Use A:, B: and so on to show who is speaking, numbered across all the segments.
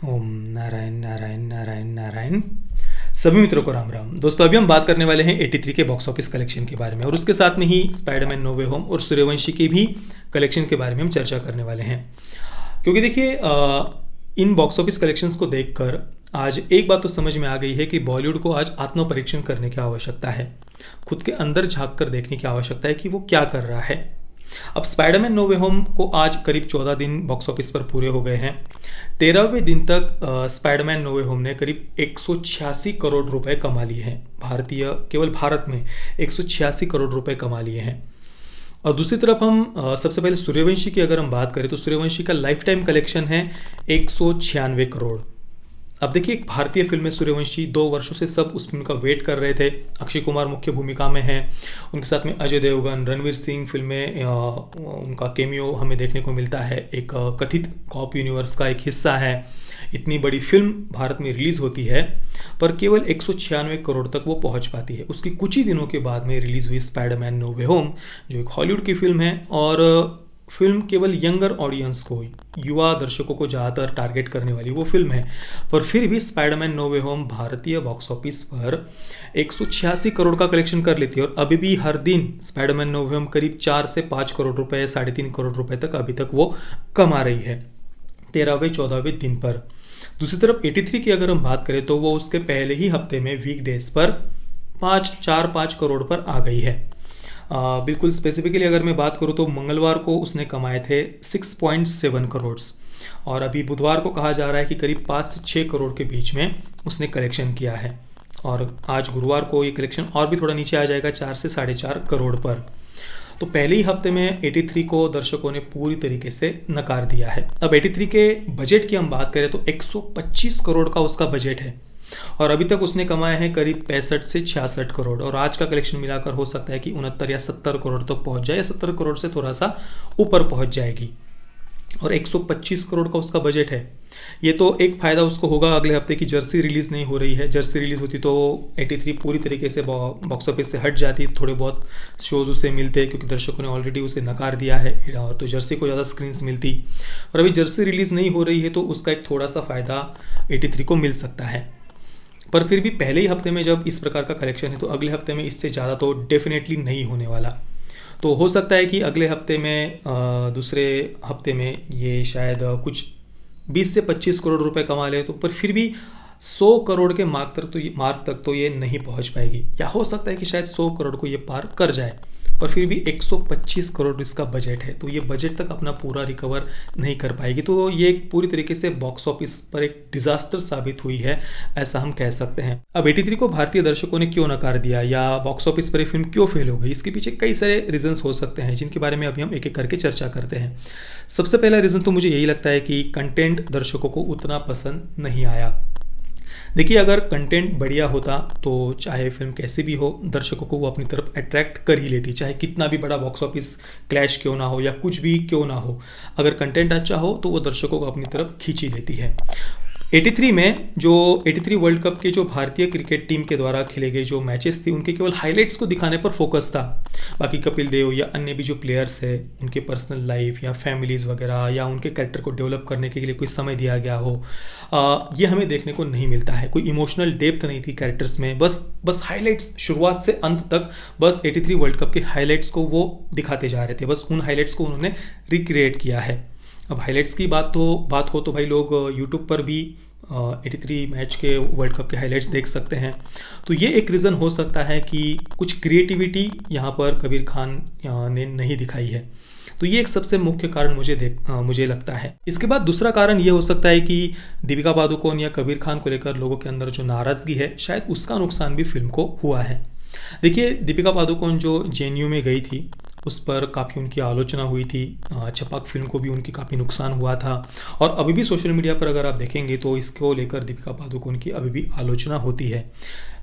A: ओम नारायण नारायण नारायण नारायण। सभी मित्रों को राम राम। दोस्तों अभी हम बात करने वाले हैं 83 के बॉक्स ऑफिस कलेक्शन के बारे में और उसके साथ में ही स्पाइडरमैन नो वे होम और सूर्यवंशी के भी कलेक्शन के बारे में हम चर्चा करने वाले हैं। क्योंकि देखिए इन बॉक्स ऑफिस कलेक्शंस को देखकर आज एक बात तो समझ में आ गई है कि बॉलीवुड को आज आत्म परीक्षण करने की आवश्यकता है। खुद के अंदर झांक कर देखने की आवश्यकता है कि वो क्या कर रहा है। अब स्पाइडरमैन नो वे होम को आज करीब 14 दिन बॉक्स ऑफिस पर पूरे हो गए हैं। 13वें दिन तक स्पाइडरमैन नो वे होम ने करीब 186 करोड़ रुपए कमा लिए हैं। केवल भारत में 186 करोड़ रुपए कमा लिए हैं। और दूसरी तरफ हम सबसे पहले सूर्यवंशी की अगर हम बात करें तो सूर्यवंशी का लाइफ टाइम कलेक्शन है 196 करोड़। अब देखिए एक भारतीय फिल्म है सूर्यवंशी, 2 वर्षों से सब उस फिल्म का वेट कर रहे थे। अक्षय कुमार मुख्य भूमिका में है, उनके साथ में अजय देवगन, रणवीर सिंह फिल्म में उनका केमियो हमें देखने को मिलता है। एक कथित कॉप यूनिवर्स का एक हिस्सा है। इतनी बड़ी फिल्म भारत में रिलीज़ होती है पर केवल 196 करोड़ तक वो पहुंच पाती है। उसकी कुछ ही दिनों के बाद में रिलीज़ हुई स्पाइडरमैन नो वे होम, जो एक हॉलीवुड की फिल्म है और फिल्म केवल यंगर ऑडियंस को, युवा दर्शकों को ज़्यादातर टारगेट करने वाली वो फिल्म है। पर फिर भी स्पाइडरमैन नो वे होम भारतीय बॉक्स ऑफिस पर 186 करोड़ का कलेक्शन कर लेती है और अभी भी हर दिन स्पाइडरमैन नो वे होम करीब 4 से 5 करोड़ रुपए, 3.5 करोड़ रुपए तक अभी तक वो कमा रही है 13वें 14वें दिन पर। दूसरी तरफ 83 की अगर हम बात करें तो वो उसके पहले ही हफ्ते में वीकडेज पर 5 करोड़ पर आ गई है। बिल्कुल स्पेसिफिकली अगर मैं बात करूँ तो मंगलवार को उसने कमाए थे 6.7 करोड़ और अभी बुधवार को कहा जा रहा है कि करीब 5 से 6 करोड़ के बीच में उसने कलेक्शन किया है। और आज गुरुवार को ये कलेक्शन और भी थोड़ा नीचे आ जाएगा 4 से 4.5 करोड़ पर। तो पहले ही हफ्ते में 83 को दर्शकों ने पूरी तरीके से नकार दिया है। अब 83 के बजट की हम बात करें तो 125 करोड़ का उसका बजट है और अभी तक उसने कमाए हैं करीब 65 से 66 करोड़ और आज का कलेक्शन मिलाकर हो सकता है कि 69 या 70 करोड़ तक पहुंच जाए या 70 करोड़ से थोड़ा सा ऊपर पहुंच जाएगी। और 125 करोड़ का उसका बजट है। ये तो एक फ़ायदा उसको होगा अगले हफ्ते की जर्सी रिलीज़ नहीं हो रही है। जर्सी रिलीज़ होती तो 83 पूरी तरीके से बॉक्स ऑफिस से हट जाती, थोड़े बहुत शोज़ उसे मिलते क्योंकि दर्शकों ने ऑलरेडी उसे नकार दिया है तो जर्सी को ज़्यादा स्क्रीन्स मिलती। और अभी जर्सी रिलीज़ नहीं हो रही है तो उसका एक थोड़ा सा फ़ायदा 83 को मिल सकता है। पर फिर भी पहले ही हफ्ते में जब इस प्रकार का कलेक्शन है तो अगले हफ्ते में इससे ज़्यादा तो डेफिनेटली नहीं होने वाला। तो हो सकता है कि अगले हफ्ते में दूसरे हफ्ते में ये शायद कुछ 20 से 25 करोड़ रुपए कमा ले, तो पर फिर भी 100 करोड़ के मार्क तक तो ये नहीं पहुंच पाएगी। या हो सकता है कि शायद 100 करोड़ को ये पार कर जाए, पर फिर भी 125 करोड़ इसका बजट है तो ये बजट तक अपना पूरा रिकवर नहीं कर पाएगी। तो ये एक पूरी तरीके से बॉक्स ऑफिस पर एक डिजास्टर साबित हुई है, ऐसा हम कह सकते हैं। अब 83 को भारतीय दर्शकों ने क्यों नकार दिया या बॉक्स ऑफिस पर ये फिल्म क्यों फेल हो गई, इसके पीछे कई सारे रीजंस हो सकते हैं जिनके बारे में अभी हम एक एक करके चर्चा करते हैं। सबसे पहला रीज़न तो मुझे यही लगता है कि कंटेंट दर्शकों को उतना पसंद नहीं आया। देखिए अगर कंटेंट बढ़िया होता तो चाहे फिल्म कैसी भी हो दर्शकों को वो अपनी तरफ अट्रैक्ट कर ही लेती, चाहे कितना भी बड़ा बॉक्स ऑफिस क्लैश क्यों ना हो या कुछ भी क्यों ना हो। अगर कंटेंट अच्छा हो तो वो दर्शकों को अपनी तरफ खींच ही लेती है। 83 में जो 83 वर्ल्ड कप के जो भारतीय क्रिकेट टीम के द्वारा खेले गए जो मैचेस थे उनके केवल हाइलाइट्स को दिखाने पर फोकस था। बाकी कपिल देव या अन्य भी जो प्लेयर्स है उनके पर्सनल लाइफ या फैमिलीज़ वगैरह या उनके कैरेक्टर को डेवलप करने के लिए कोई समय दिया गया हो, ये हमें देखने को नहीं मिलता है। कोई इमोशनल डेप्थ नहीं थी कैरेक्टर्स में। बस हाइलाइट्स शुरुआत से अंत तक बस 83 वर्ल्ड कप के हाइलाइट्स को वो दिखाते जा रहे थे। बस उन हाइलाइट्स को उन्होंने रिक्रिएट किया है। अब हाइलाइट्स की बात हो तो भाई लोग यूट्यूब पर भी 83 मैच के वर्ल्ड कप के हाइलाइट्स देख सकते हैं। तो ये एक रीज़न हो सकता है कि कुछ क्रिएटिविटी यहाँ पर कबीर खान ने नहीं दिखाई है। तो ये एक सबसे मुख्य कारण मुझे लगता है। इसके बाद दूसरा कारण ये हो सकता है कि दीपिका पादुकोण या कबीर खान को लेकर लोगों के अंदर जो नाराज़गी है शायद उसका नुकसान भी फिल्म को हुआ है। देखिए दीपिका पादुकोण जो जेएनयू में गई थी उस पर काफ़ी उनकी आलोचना हुई थी। छपाक फिल्म को भी उनकी काफ़ी नुकसान हुआ था और अभी भी सोशल मीडिया पर अगर आप देखेंगे तो इसको लेकर दीपिका पादुकोण की अभी भी आलोचना होती है।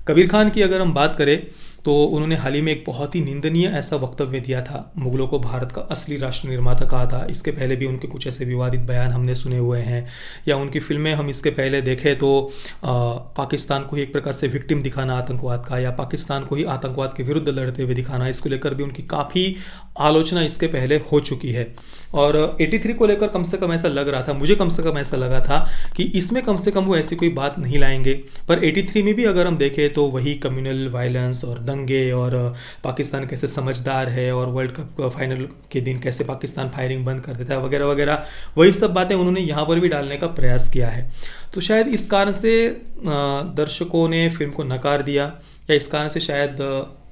A: कबीर खान की अगर हम बात करें तो उन्होंने हाल ही में एक बहुत ही निंदनीय ऐसा वक्तव्य दिया था, मुगलों को भारत का असली राष्ट्र निर्माता कहा था। इसके पहले भी उनके कुछ ऐसे विवादित बयान हमने सुने हुए हैं, या उनकी फिल्में हम इसके पहले देखें तो पाकिस्तान को ही एक प्रकार से विक्टिम दिखाना आतंकवाद का, या पाकिस्तान को ही आतंकवाद के विरुद्ध लड़ते हुए दिखाना, इसको लेकर भी उनकी काफ़ी आलोचना इसके पहले हो चुकी है। और 83 को लेकर कम से कम ऐसा लग रहा था, मुझे कम से कम ऐसा लगा था कि इसमें कम से कम वो ऐसी कोई बात नहीं लाएंगे। पर 83 में भी अगर हम देखें तो वही कम्युनल वायलेंस और दंगे, और पाकिस्तान कैसे समझदार है, और वर्ल्ड कप फाइनल के दिन कैसे पाकिस्तान फायरिंग बंद कर देता है, वगैरह वगैरह, वही सब बातें उन्होंने यहाँ पर भी डालने का प्रयास किया है। तो शायद इस कारण से दर्शकों ने फिल्म को नकार दिया, या इस कारण से शायद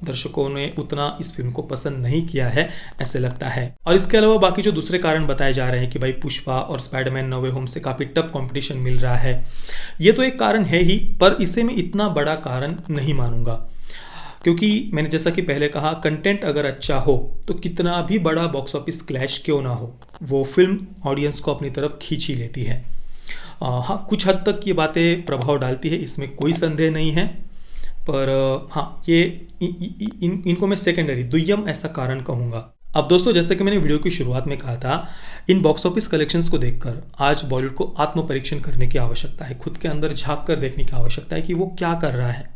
A: दर्शकों ने उतना इस फिल्म को पसंद नहीं किया है, ऐसे लगता है। और इसके अलावा बाकी जो दूसरे कारण बताए जा रहे हैं कि भाई पुष्पा और स्पाइडरमैन नो वे होम से काफ़ी टफ कंपटीशन मिल रहा है, ये तो एक कारण है ही, पर इसे मैं इतना बड़ा कारण नहीं मानूंगा। क्योंकि मैंने जैसा कि पहले कहा, कंटेंट अगर अच्छा हो तो कितना भी बड़ा बॉक्स ऑफिस क्लैश क्यों ना हो, वो फिल्म ऑडियंस को अपनी तरफ खींच ही लेती है। हाँ, कुछ हद तक ये बातें प्रभाव डालती है, इसमें कोई संदेह नहीं है। पर हाँ, ये इनको मैं सेकेंडरी, दुय्यम ऐसा कारण कहूँगा। अब दोस्तों, जैसे कि मैंने वीडियो की शुरुआत में कहा था, इन बॉक्स ऑफिस कलेक्शंस को देखकर आज बॉलीवुड को आत्म परीक्षण करने की आवश्यकता है, खुद के अंदर झांक कर देखने की आवश्यकता है कि वो क्या कर रहा है।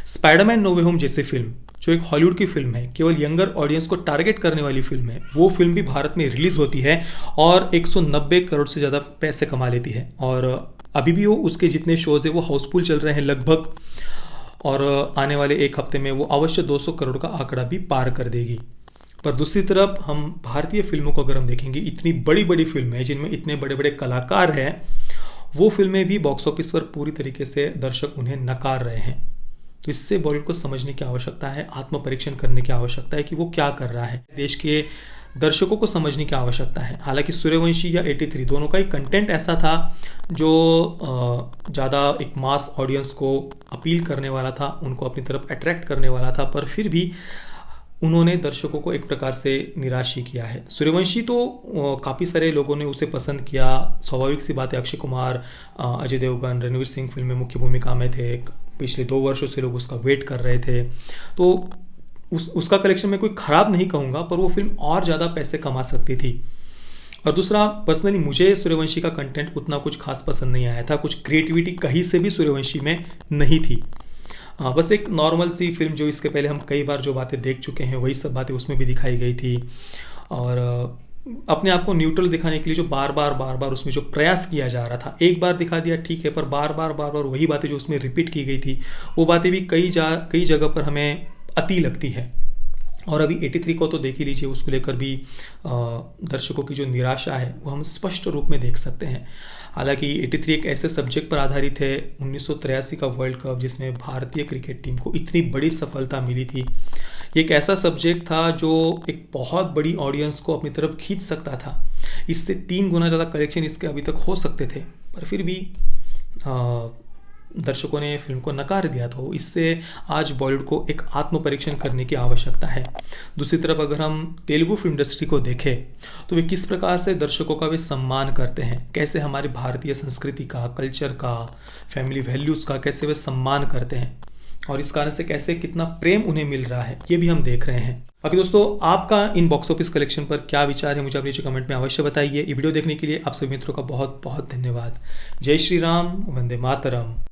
A: स्पाइडरमैन नो वे होम जैसी फिल्म, जो एक हॉलीवुड की फिल्म है, केवल यंगर ऑडियंस को टारगेट करने वाली फिल्म है, वो फिल्म भी भारत में रिलीज होती है और 190 करोड़ से ज़्यादा पैसे कमा लेती है। और अभी भी वो उसके जितने शोज़ है वो हाउसफुल चल रहे हैं लगभग, और आने वाले एक हफ्ते में वो अवश्य 200 करोड़ का आंकड़ा भी पार कर देगी। पर दूसरी तरफ हम भारतीय फिल्मों को अगर हम देखेंगे, इतनी बड़ी बड़ी फिल्में जिनमें इतने बड़े बड़े कलाकार हैं, वो फिल्में भी बॉक्स ऑफिस पर पूरी तरीके से दर्शक उन्हें नकार रहे हैं। तो इससे बॉलीवुड को समझने की आवश्यकता है, आत्म परीक्षण करने की आवश्यकता है कि वो क्या कर रहा है, देश के दर्शकों को समझने की आवश्यकता है। हालांकि सूर्यवंशी या 83 दोनों का ही कंटेंट ऐसा था जो ज़्यादा एक मास ऑडियंस को अपील करने वाला था, उनको अपनी तरफ अट्रैक्ट करने वाला था, पर फिर भी उन्होंने दर्शकों को एक प्रकार से निराश ही किया है। सूर्यवंशी तो काफ़ी सारे लोगों ने उसे पसंद किया, स्वाभाविक सी बात है, अक्षय कुमार, अजय देवगन, रणवीर सिंह फिल्म में मुख्य भूमिका में थे, पिछले 2 वर्षों से लोग उसका वेट कर रहे थे। तो उसका कलेक्शन मैं कोई ख़राब नहीं कहूँगा, पर वो फिल्म और ज़्यादा पैसे कमा सकती थी। और दूसरा, पर्सनली मुझे सूर्यवंशी का कंटेंट उतना कुछ खास पसंद नहीं आया था, कुछ क्रिएटिविटी कहीं से भी सूर्यवंशी में नहीं थी। बस एक नॉर्मल सी फिल्म, जो इसके पहले हम कई बार जो बातें देख चुके हैं वही सब बातें उसमें भी दिखाई गई थी। और अपने आप को न्यूट्रल दिखाने के लिए जो बार बार उसमें जो प्रयास किया जा रहा था, एक बार दिखा दिया ठीक है, पर बार बार वही बातें जो उसमें रिपीट की गई थी, वो बातें भी कई जगह पर हमें अति लगती है। और अभी 83 को तो देख ही लीजिए, उसको लेकर भी दर्शकों की जो निराशा है वो हम स्पष्ट रूप में देख सकते हैं। हालांकि 83 एक ऐसे सब्जेक्ट पर आधारित है, 1983 का वर्ल्ड कप, जिसमें भारतीय क्रिकेट टीम को इतनी बड़ी सफलता मिली थी। ये एक ऐसा सब्जेक्ट था जो एक बहुत बड़ी ऑडियंस को अपनी तरफ खींच सकता था। इससे 3 गुना ज़्यादा कलेक्शन इसके अभी तक हो सकते थे, पर फिर भी दर्शकों ने फिल्म को नकार दिया। तो इससे आज बॉलीवुड को एक आत्म परीक्षण करने की आवश्यकता है। दूसरी तरफ अगर हम तेलुगु फिल्म इंडस्ट्री को देखें तो वे किस प्रकार से दर्शकों का वे सम्मान करते हैं, कैसे हमारी भारतीय संस्कृति का, कल्चर का, फैमिली वैल्यूज़ का कैसे वे सम्मान करते हैं, और इस कारण से कैसे कितना प्रेम उन्हें मिल रहा है, ये भी हम देख रहे हैं। बाकी दोस्तों, आपका इन बॉक्स ऑफिस कलेक्शन पर क्या विचार है, मुझे आप नीचे कमेंट में अवश्य बताइए। ये वीडियो देखने के लिए आप सभी मित्रों का बहुत बहुत धन्यवाद। जय श्री राम, वंदे मातरम।